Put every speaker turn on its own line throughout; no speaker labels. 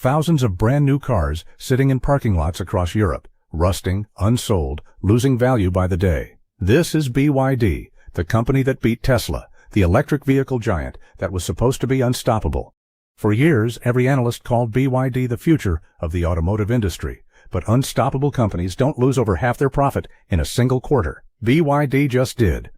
Thousands of brand new cars sitting in parking lots across Europe, rusting, unsold, losing value by the day. This is BYD, the company that beat Tesla, the electric vehicle giant that was supposed to be unstoppable. For years, every analyst called BYD the future of the automotive industry. But unstoppable companies don't lose over half their profit in a single quarter. BYD just did.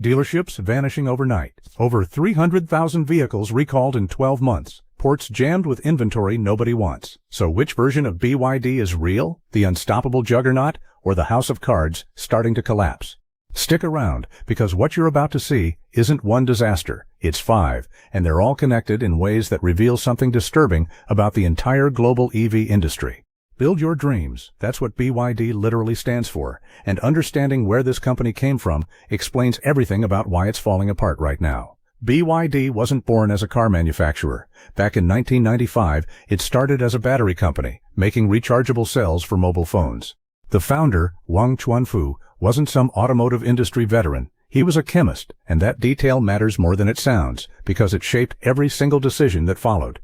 Dealerships vanishing overnight. Over 300,000 vehicles recalled in 12 months. Ports jammed with inventory nobody wants. So which version of BYD is real? The unstoppable juggernaut or the house of cards starting to collapse? Stick around, because what you're about to see isn't one disaster, it's 5, and they're all connected in ways that reveal something disturbing about the entire global EV industry. Build your dreams, that's what BYD literally stands for, and understanding where this company came from explains everything about why it's falling apart right now. BYD wasn't born as a car manufacturer. Back in 1995, it started as a battery company, making rechargeable cells for mobile phones. The founder, Wang Chuanfu, wasn't some automotive industry veteran. He was a chemist, and that detail matters more than it sounds, because it shaped every single decision that followed.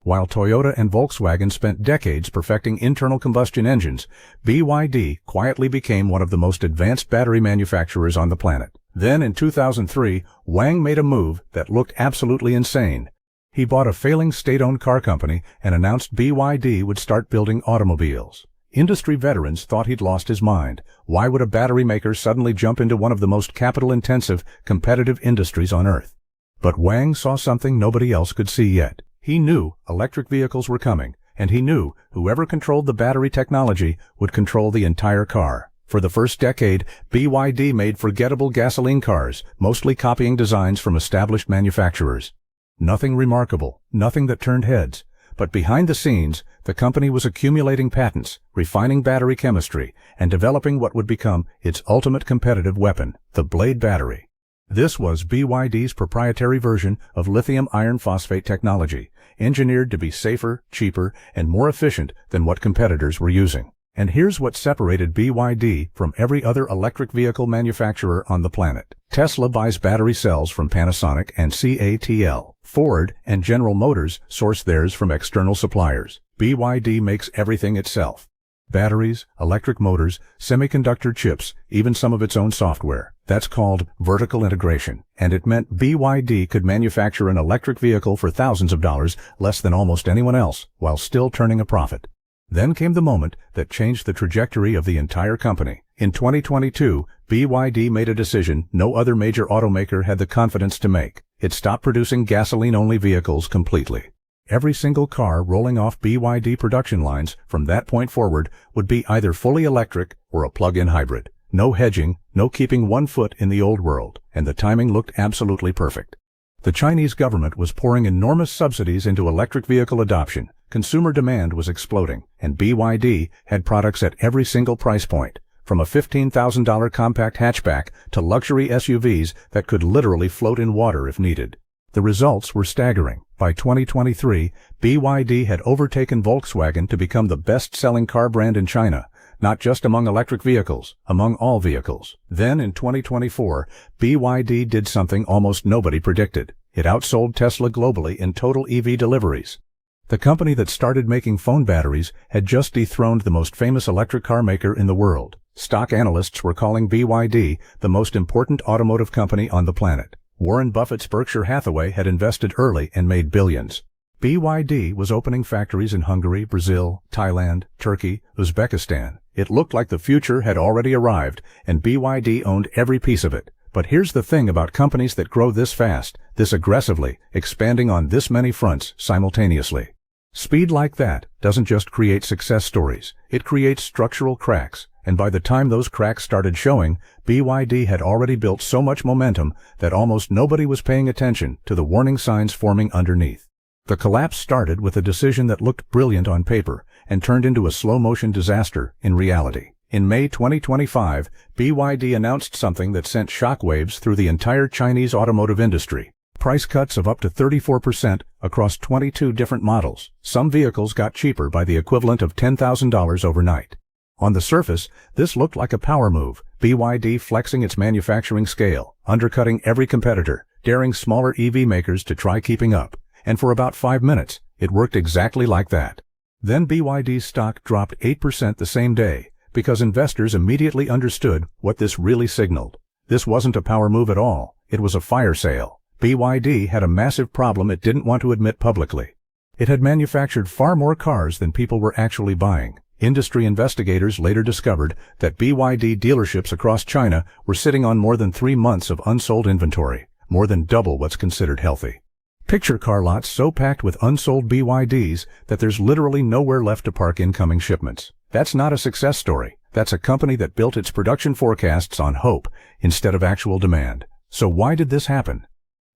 While Toyota and Volkswagen spent decades perfecting internal combustion engines, BYD quietly became one of the most advanced battery manufacturers on the planet. Then in 2003, Wang made a move that looked absolutely insane. He bought a failing state-owned car company and announced BYD would start building automobiles. Industry veterans thought he'd lost his mind. Why would a battery maker suddenly jump into one of the most capital-intensive, competitive industries on Earth? But Wang saw something nobody else could see yet. He knew electric vehicles were coming, and he knew whoever controlled the battery technology would control the entire car. For the first decade, BYD made forgettable gasoline cars, mostly copying designs from established manufacturers. Nothing remarkable, nothing that turned heads. But behind the scenes, the company was accumulating patents, refining battery chemistry, and developing what would become its ultimate competitive weapon, the Blade battery. This was BYD's proprietary version of lithium iron phosphate technology, engineered to be safer, cheaper, and more efficient than what competitors were using. And here's what separated BYD from every other electric vehicle manufacturer on the planet. Tesla buys battery cells from Panasonic and CATL. Ford and General Motors source theirs from external suppliers. BYD makes everything itself. Batteries, electric motors, semiconductor chips, even some of its own software. That's called vertical integration, and it meant BYD could manufacture an electric vehicle for thousands of dollars less than almost anyone else, while still turning a profit. Then came the moment that changed the trajectory of the entire company. In 2022, BYD made a decision no other major automaker had the confidence to make. It stopped producing gasoline-only vehicles completely. Every single car rolling off BYD production lines from that point forward would be either fully electric or a plug-in hybrid. No hedging, no keeping one foot in the old world, and the timing looked absolutely perfect. The Chinese government was pouring enormous subsidies into electric vehicle adoption. Consumer demand was exploding, and BYD had products at every single price point, from a $15,000 compact hatchback to luxury SUVs that could literally float in water if needed. The results were staggering. By 2023, BYD had overtaken Volkswagen to become the best-selling car brand in China, not just among electric vehicles, among all vehicles. Then in 2024, BYD did something almost nobody predicted. It outsold Tesla globally in total EV deliveries. The company that started making phone batteries had just dethroned the most famous electric car maker in the world. Stock analysts were calling BYD the most important automotive company on the planet. Warren Buffett's Berkshire Hathaway had invested early and made billions. BYD was opening factories in Hungary, Brazil, Thailand, Turkey, Uzbekistan. It looked like the future had already arrived, and BYD owned every piece of it. But here's the thing about companies that grow this fast, this aggressively, expanding on this many fronts simultaneously. Speed like that doesn't just create success stories, it creates structural cracks. And by the time those cracks started showing, BYD had already built so much momentum that almost nobody was paying attention to the warning signs forming underneath. The collapse started with a decision that looked brilliant on paper and turned into a slow-motion disaster in reality. In May 2025, BYD announced something that sent shockwaves through the entire Chinese automotive industry. Price cuts of up to 34% across 22 different models. Some vehicles got cheaper by the equivalent of $10,000 overnight. On the surface, this looked like a power move, BYD flexing its manufacturing scale, undercutting every competitor, daring smaller EV makers to try keeping up. And for about 5 minutes, it worked exactly like that. Then BYD's stock dropped 8% the same day, because investors immediately understood what this really signaled. This wasn't a power move at all, it was a fire sale. BYD had a massive problem it didn't want to admit publicly. It had manufactured far more cars than people were actually buying. Industry investigators later discovered that BYD dealerships across China were sitting on more than 3 months of unsold inventory, more than double what's considered healthy. Picture car lots so packed with unsold BYDs that there's literally nowhere left to park incoming shipments. That's not a success story. That's a company that built its production forecasts on hope instead of actual demand. So why did this happen?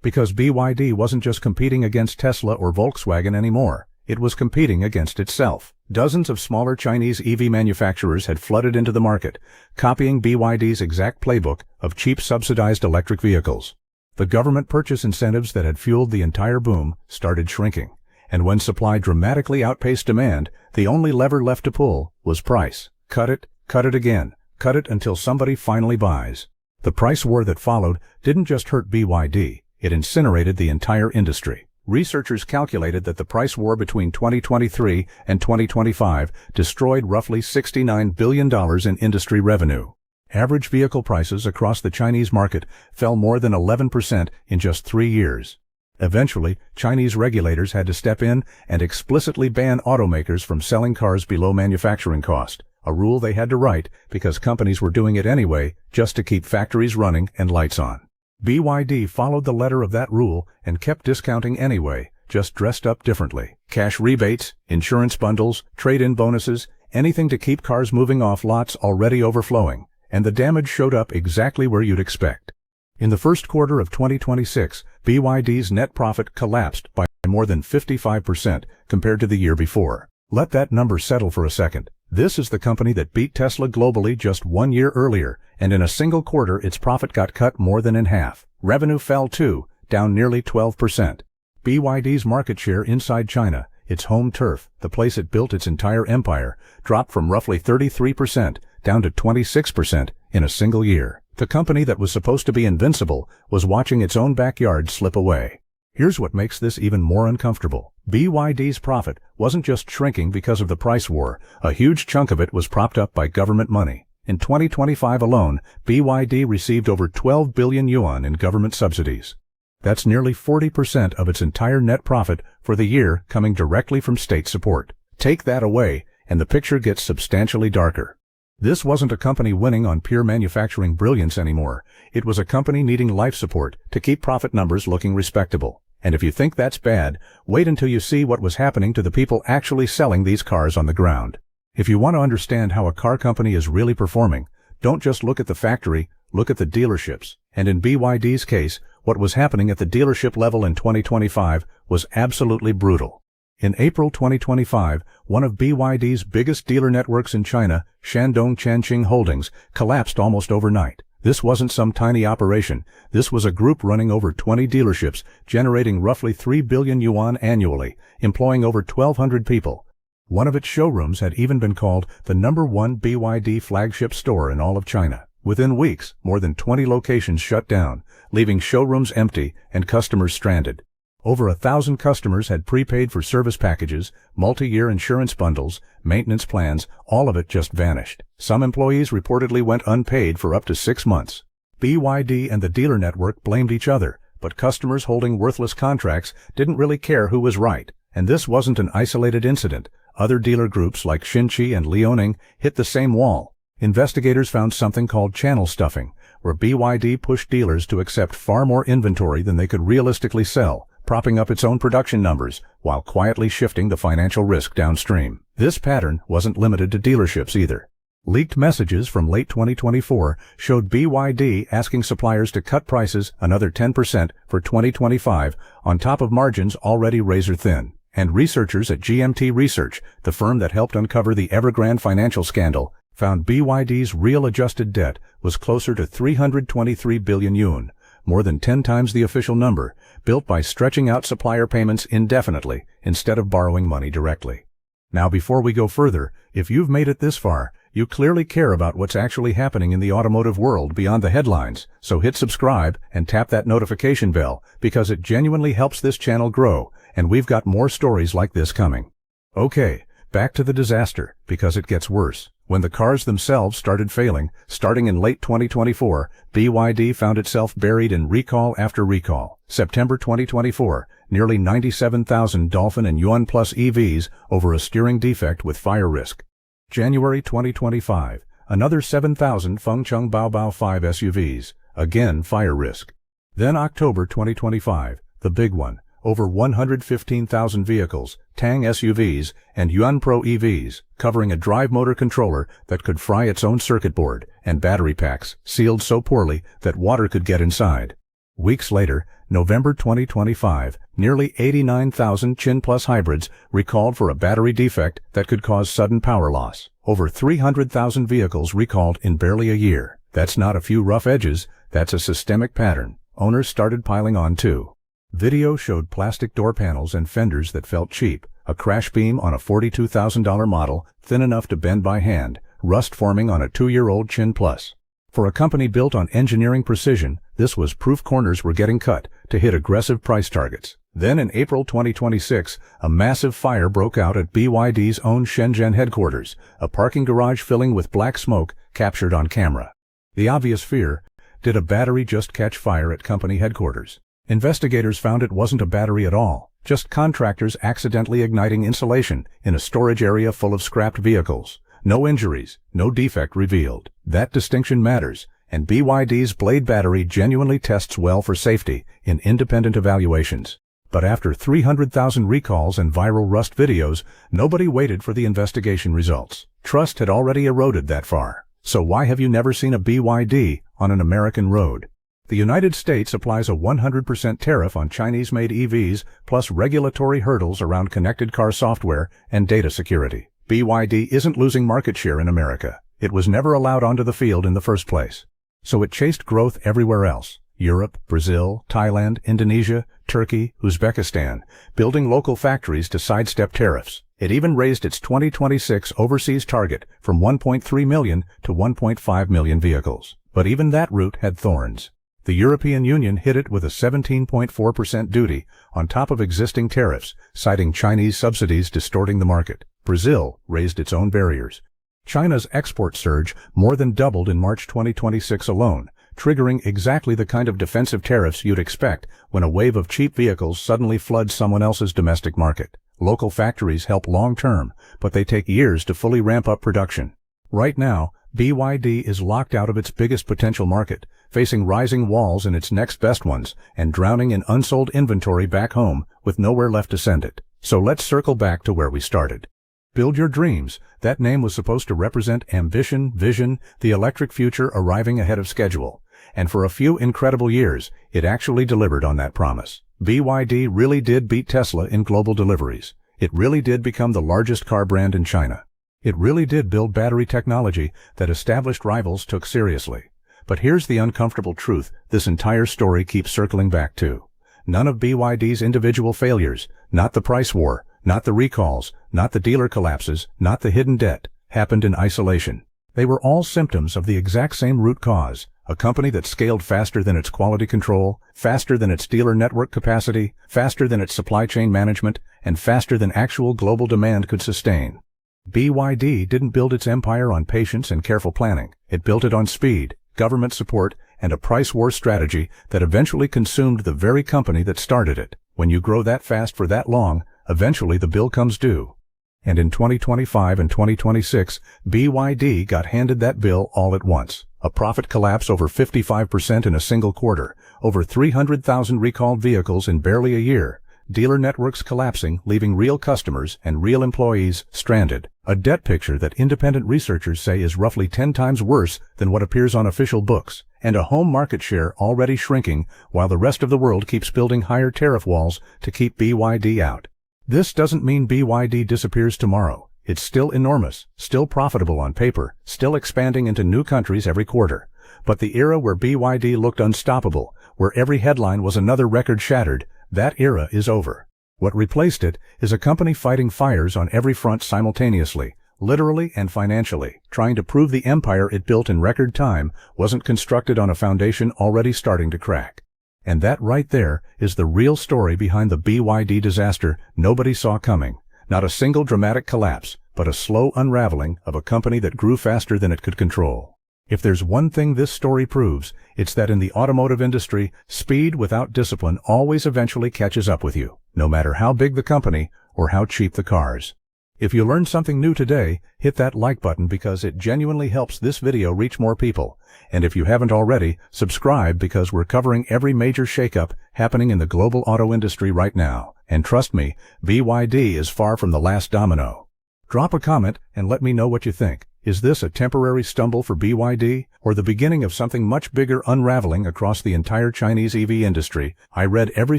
Because BYD wasn't just competing against Tesla or Volkswagen anymore. It was competing against itself. Dozens of smaller Chinese EV manufacturers had flooded into the market, copying BYD's exact playbook of cheap subsidized electric vehicles. The government purchase incentives that had fueled the entire boom started shrinking, and when supply dramatically outpaced demand, the only lever left to pull was price. Cut it again, cut it until somebody finally buys. The price war that followed didn't just hurt BYD, it incinerated the entire industry. Researchers calculated that the price war between 2023 and 2025 destroyed roughly $69 billion in industry revenue. Average vehicle prices across the Chinese market fell more than 11% in just 3 years. Eventually, Chinese regulators had to step in and explicitly ban automakers from selling cars below manufacturing cost, a rule they had to write because companies were doing it anyway just to keep factories running and lights on. BYD followed the letter of that rule and kept discounting anyway, just dressed up differently. Cash rebates, insurance bundles, trade-in bonuses, anything to keep cars moving off lots already overflowing. And the damage showed up exactly where you'd expect. In the first quarter of 2026, BYD's net profit collapsed by more than 55% compared to the year before. Let that number settle for a second. This is the company that beat Tesla globally just 1 year earlier, and in a single quarter its profit got cut more than in half. Revenue fell too, down nearly 12%. BYD's market share inside China, its home turf, the place it built its entire empire, dropped from roughly 33% down to 26% in a single year. The company that was supposed to be invincible was watching its own backyard slip away. Here's what makes this even more uncomfortable. BYD's profit wasn't just shrinking because of the price war. A huge chunk of it was propped up by government money. In 2025 alone, BYD received over 12 billion yuan in government subsidies. That's nearly 40% of its entire net profit for the year coming directly from state support. Take that away, and the picture gets substantially darker. This wasn't a company winning on pure manufacturing brilliance anymore. It was a company needing life support to keep profit numbers looking respectable. And if you think that's bad, wait until you see what was happening to the people actually selling these cars on the ground. If you want to understand how a car company is really performing, don't just look at the factory, look at the dealerships. And in BYD's case, what was happening at the dealership level in 2025 was absolutely brutal. In April 2025, one of BYD's biggest dealer networks in China, Shandong Changqing Holdings, collapsed almost overnight. This wasn't some tiny operation. This was a group running over 20 dealerships, generating roughly 3 billion yuan annually, employing over 1,200 people. One of its showrooms had even been called the #1 BYD flagship store in all of China. Within weeks, more than 20 locations shut down, leaving showrooms empty and customers stranded. Over 1,000 customers had prepaid for service packages, multi-year insurance bundles, maintenance plans, all of it just vanished. Some employees reportedly went unpaid for up to 6 months. BYD and the dealer network blamed each other, but customers holding worthless contracts didn't really care who was right. And this wasn't an isolated incident. Other dealer groups like Xinchi and Liaoning hit the same wall. Investigators found something called channel stuffing, where BYD pushed dealers to accept far more inventory than they could realistically sell, propping up its own production numbers while quietly shifting the financial risk downstream. This pattern wasn't limited to dealerships either. Leaked messages from late 2024 showed BYD asking suppliers to cut prices another 10% for 2025 on top of margins already razor-thin. And researchers at GMT Research, the firm that helped uncover the Evergrande financial scandal, found BYD's real adjusted debt was closer to 323 billion yuan, more than 10 times the official number, built by stretching out supplier payments indefinitely instead of borrowing money directly. Now before we go further, if you've made it this far, you clearly care about what's actually happening in the automotive world beyond the headlines, so hit subscribe and tap that notification bell because it genuinely helps this channel grow, and we've got more stories like this coming. Okay, Back to the disaster, because it gets worse. When the cars themselves started failing, starting in late 2024, BYD found itself buried in recall after recall. September 2024, nearly 97,000 Dolphin and Yuan Plus EVs over a steering defect with fire risk. January 2025, another 7,000 Fengcheng Baobao 5 SUVs, again fire risk. Then October 2025, the big one. Over 115,000 vehicles, Tang SUVs, and Yuan Pro EVs, covering a drive motor controller that could fry its own circuit board, and battery packs, sealed so poorly that water could get inside. Weeks later, November 2025, nearly 89,000 Chin Plus hybrids recalled for a battery defect that could cause sudden power loss. Over 300,000 vehicles recalled in barely a year. That's not a few rough edges, that's a systemic pattern. Owners started piling on too. Video showed plastic door panels and fenders that felt cheap, a crash beam on a $42,000 model, thin enough to bend by hand, rust forming on a 2-year-old Chin Plus. For a company built on engineering precision, this was proof corners were getting cut to hit aggressive price targets. Then in April 2026, a massive fire broke out at BYD's own Shenzhen headquarters, a parking garage filling with black smoke captured on camera. The obvious fear, did a battery just catch fire at company headquarters? Investigators found it wasn't a battery at all, just contractors accidentally igniting insulation in a storage area full of scrapped vehicles. No injuries, no defect revealed. That distinction matters, and BYD's Blade battery genuinely tests well for safety in independent evaluations. But after 300,000 recalls and viral rust videos, nobody waited for the investigation results. Trust had already eroded that far. So why have you never seen a BYD on an American road? The United States applies a 100% tariff on Chinese-made EVs, plus regulatory hurdles around connected car software and data security. BYD isn't losing market share in America. It was never allowed onto the field in the first place. So it chased growth everywhere else. Europe, Brazil, Thailand, Indonesia, Turkey, Uzbekistan, building local factories to sidestep tariffs. It even raised its 2026 overseas target from 1.3 million to 1.5 million vehicles. But even that route had thorns. The European Union hit it with a 17.4% duty on top of existing tariffs, citing Chinese subsidies distorting the market. Brazil raised its own barriers. China's export surge more than doubled in March 2026 alone, triggering exactly the kind of defensive tariffs you'd expect when a wave of cheap vehicles suddenly floods someone else's domestic market. Local factories help long-term, but they take years to fully ramp up production. Right now, BYD is locked out of its biggest potential market, facing rising walls in its next best ones, and drowning in unsold inventory back home with nowhere left to send it. So let's circle back to where we started. Build your dreams. That name was supposed to represent ambition, vision, the electric future arriving ahead of schedule. And for a few incredible years, it actually delivered on that promise. BYD really did beat Tesla in global deliveries. It really did become the largest car brand in China. It really did build battery technology that established rivals took seriously. But here's the uncomfortable truth this entire story keeps circling back to. None of BYD's individual failures, not the price war, not the recalls, not the dealer collapses, not the hidden debt, happened in isolation. They were all symptoms of the exact same root cause, a company that scaled faster than its quality control, faster than its dealer network capacity, faster than its supply chain management, and faster than actual global demand could sustain. BYD didn't build its empire on patience and careful planning. It built it on speed, government support, and a price war strategy that eventually consumed the very company that started it. When you grow that fast for that long, eventually the bill comes due. And in 2025 and 2026, BYD got handed that bill all at once. A profit collapse over 55% in a single quarter, over 300,000 recalled vehicles in barely a year, dealer networks collapsing, leaving real customers and real employees stranded, a debt picture that independent researchers say is roughly 10 times worse than what appears on official books, and a home market share already shrinking while the rest of the world keeps building higher tariff walls to keep BYD out. This doesn't mean BYD disappears tomorrow. It's still enormous, still profitable on paper, still expanding into new countries every quarter. But the era where BYD looked unstoppable, where every headline was another record shattered, that era is over. What replaced it is a company fighting fires on every front simultaneously, literally and financially, trying to prove the empire it built in record time wasn't constructed on a foundation already starting to crack. And that right there is the real story behind the BYD disaster nobody saw coming. Not a single dramatic collapse, but a slow unraveling of a company that grew faster than it could control. If there's one thing this story proves, it's that in the automotive industry, speed without discipline always eventually catches up with you, no matter how big the company or how cheap the cars. If you learned something new today, hit that like button because it genuinely helps this video reach more people. And if you haven't already, subscribe because we're covering every major shakeup happening in the global auto industry right now. And trust me, BYD is far from the last domino. Drop a comment and let me know what you think. Is this a temporary stumble for BYD, or the beginning of something much bigger unraveling across the entire Chinese EV industry? I read every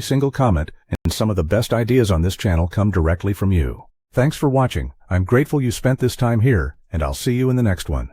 single comment, and some of the best ideas on this channel come directly from you. Thanks for watching. I'm grateful you spent this time here, and I'll see you in the next one.